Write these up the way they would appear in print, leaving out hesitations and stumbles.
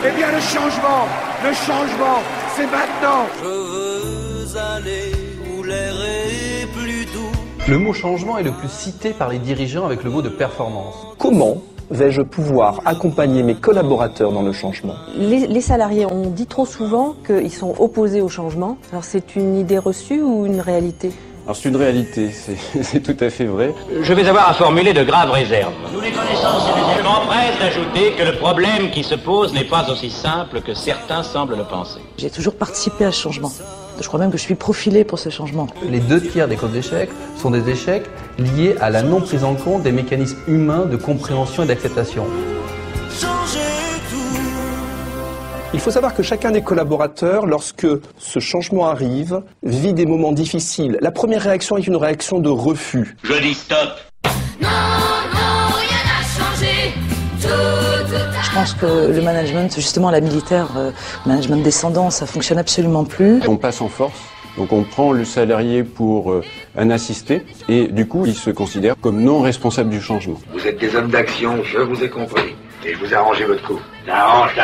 Eh bien le changement, c'est maintenant. Je veux aller où l'air est plus doux. Le mot changement est le plus cité par les dirigeants avec le mot de performance. Comment vais-je pouvoir accompagner mes collaborateurs dans le changement ? Les salariés, on dit trop souvent qu'ils sont opposés au changement. Alors c'est une idée reçue ou une réalité ? Alors c'est une réalité, c'est tout à fait vrai. Je vais avoir à formuler de graves réserves. Nous les connaissons, je m'empresse d'ajouter que le problème qui se pose n'est pas aussi simple que certains semblent le penser. J'ai toujours participé à ce changement. Je crois même que je suis profilée pour ce changement. Les 2/3 des causes d'échec sont des échecs liés à la non prise en compte des mécanismes humains de compréhension et d'acceptation. Il faut savoir que chacun des collaborateurs, lorsque ce changement arrive, vit des moments difficiles. La première réaction est une réaction de refus. Je dis stop. Non, rien n'a changé. Je pense que le management, justement la militaire, management descendant, ça fonctionne absolument plus. On passe en force, donc on prend le salarié pour un assisté et du coup il se considère comme non responsable du changement. Vous êtes des hommes d'action, je vous ai compris. Et je vous ai arrangé votre coup. T'arranges,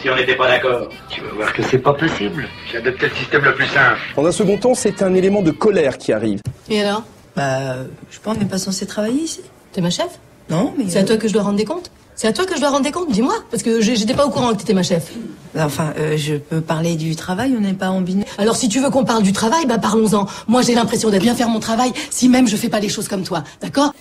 si on n'était pas d'accord. Tu vas voir que c'est pas possible. J'ai adopté le système le plus simple. En un second temps, c'est un élément de colère qui arrive. Et alors ? Je sais pas, on n'est pas censé travailler ici. T'es ma chef ? Non, mais... C'est à toi que je dois rendre des comptes ? C'est à toi que je dois rendre des comptes, dis-moi. Parce que j'étais pas au courant que t'étais ma chef. Enfin, je peux parler du travail, on n'est pas en binôme. Alors si tu veux qu'on parle du travail, parlons-en. Moi j'ai l'impression d'être bien faire mon travail, si même je fais pas les choses comme toi, d'accord ?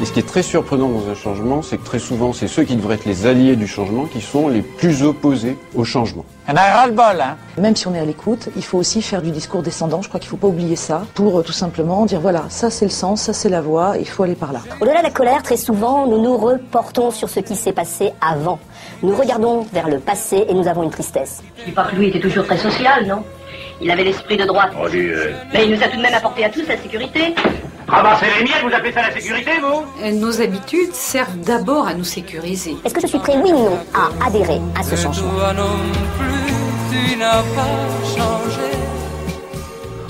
Et ce qui est très surprenant dans un changement, c'est que très souvent, c'est ceux qui devraient être les alliés du changement qui sont les plus opposés au changement. On a ras-le-bol, hein. Même si on est à l'écoute, il faut aussi faire du discours descendant. Je crois qu'il ne faut pas oublier ça pour tout simplement dire voilà, ça c'est le sens, ça c'est la voie, il faut aller par là. Au-delà de la colère, très souvent, nous nous reportons sur ce qui s'est passé avant. Nous regardons vers le passé et nous avons une tristesse. Je dis pas que lui était toujours très social, non ? Il avait l'esprit de droite. Oh, Mais il nous a tout de même apporté à tous la sécurité. Ramasser les miettes, vous appelez ça la sécurité, vous ? Nos habitudes servent d'abord à nous sécuriser. Est-ce que je suis prêt, oui ou non, à adhérer à ce changement ? Toi non plus, tu n'as pas changé.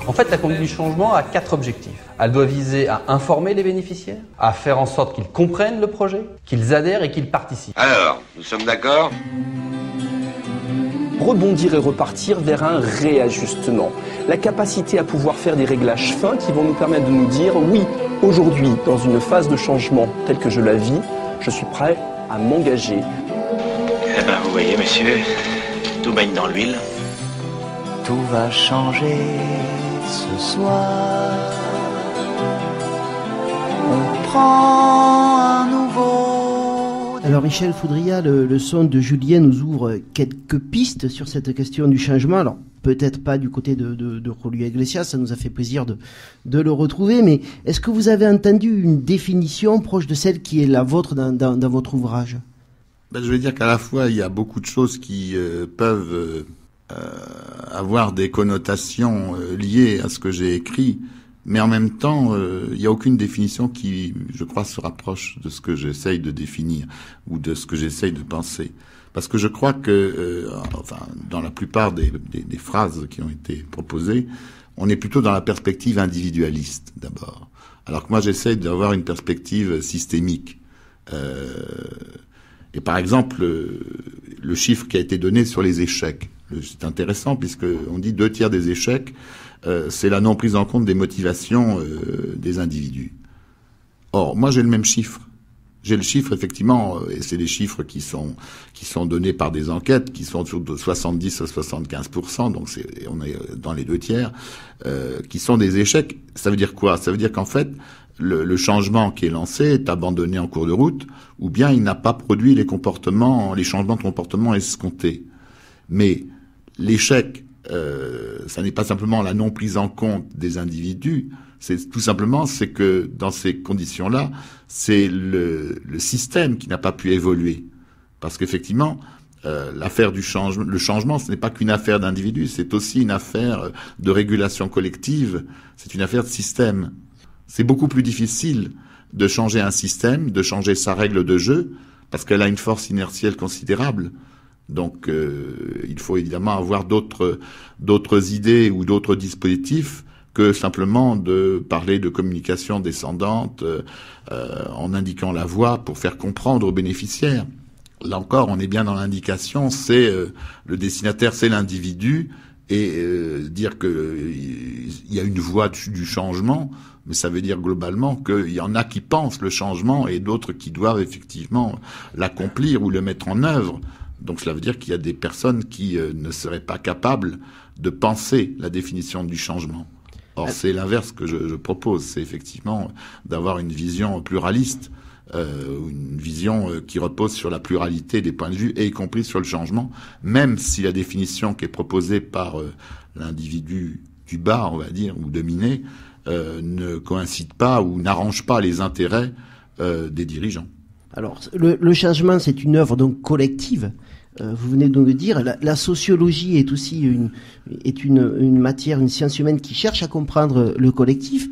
En fait, la conduite du changement a 4 objectifs. Elle doit viser à informer les bénéficiaires, à faire en sorte qu'ils comprennent le projet, qu'ils adhèrent et qu'ils participent. Alors, nous sommes d'accord ? Rebondir et repartir vers un réajustement. La capacité à pouvoir faire des réglages fins qui vont nous permettre de nous dire oui, aujourd'hui, dans une phase de changement telle que je la vis, je suis prêt à m'engager. Eh ben, vous voyez, messieurs, tout baigne dans l'huile. Tout va changer ce soir. On prend un nouveau... Alors Michel Foudria, le son de Julien nous ouvre quelques pistes sur cette question du changement. Alors peut-être pas du côté de Julio Iglesias, ça nous a fait plaisir de le retrouver, mais est-ce que vous avez entendu une définition proche de celle qui est la vôtre dans votre ouvrage ? Je vais dire qu'à la fois il y a beaucoup de choses qui peuvent avoir des connotations liées à ce que j'ai écrit, mais en même temps, il n'y a aucune définition qui, je crois, se rapproche de ce que j'essaye de définir ou de ce que j'essaye de penser. Parce que je crois que, dans la plupart des phrases qui ont été proposées, on est plutôt dans la perspective individualiste, d'abord. Alors que moi, j'essaye d'avoir une perspective systémique. Et par exemple, le chiffre qui a été donné sur les échecs, c'est intéressant puisque on dit 2/3 des échecs, c'est la non prise en compte des motivations des individus. Or, moi j'ai le même chiffre. J'ai le chiffre effectivement, et c'est des chiffres qui sont donnés par des enquêtes qui sont de 70 à 75%, donc on est dans les 2/3, qui sont des échecs. Ça veut dire quoi ? Ça veut dire qu'en fait, le changement qui est lancé est abandonné en cours de route, ou bien il n'a pas produit les changements de comportement escomptés. Mais l'échec, ça n'est pas simplement la non prise en compte des individus, c'est tout simplement que dans ces conditions-là, c'est le système qui n'a pas pu évoluer, parce qu'effectivement, l'affaire du changement, le changement, ce n'est pas qu'une affaire d'individus, c'est aussi une affaire de régulation collective, c'est une affaire de système. C'est beaucoup plus difficile de changer un système, de changer sa règle de jeu, parce qu'elle a une force inertielle considérable. Donc, il faut évidemment avoir d'autres idées ou d'autres dispositifs que simplement de parler de communication descendante en indiquant la voie pour faire comprendre aux bénéficiaires. Là encore, on est bien dans l'indication, c'est le destinataire, c'est l'individu, et dire que il y a une voie du changement, mais ça veut dire globalement qu'il y en a qui pensent le changement et d'autres qui doivent effectivement l'accomplir ou le mettre en œuvre. Donc cela veut dire qu'il y a des personnes qui ne seraient pas capables de penser la définition du changement. Or, c'est l'inverse que je propose, c'est effectivement d'avoir une vision pluraliste, une vision qui repose sur la pluralité des points de vue, et y compris sur le changement, même si la définition qui est proposée par l'individu du bas, on va dire, ou dominé, ne coïncide pas ou n'arrange pas les intérêts des dirigeants. Alors, le changement, c'est une œuvre donc collective. Vous venez donc de dire, la sociologie est aussi une matière, une science humaine qui cherche à comprendre le collectif.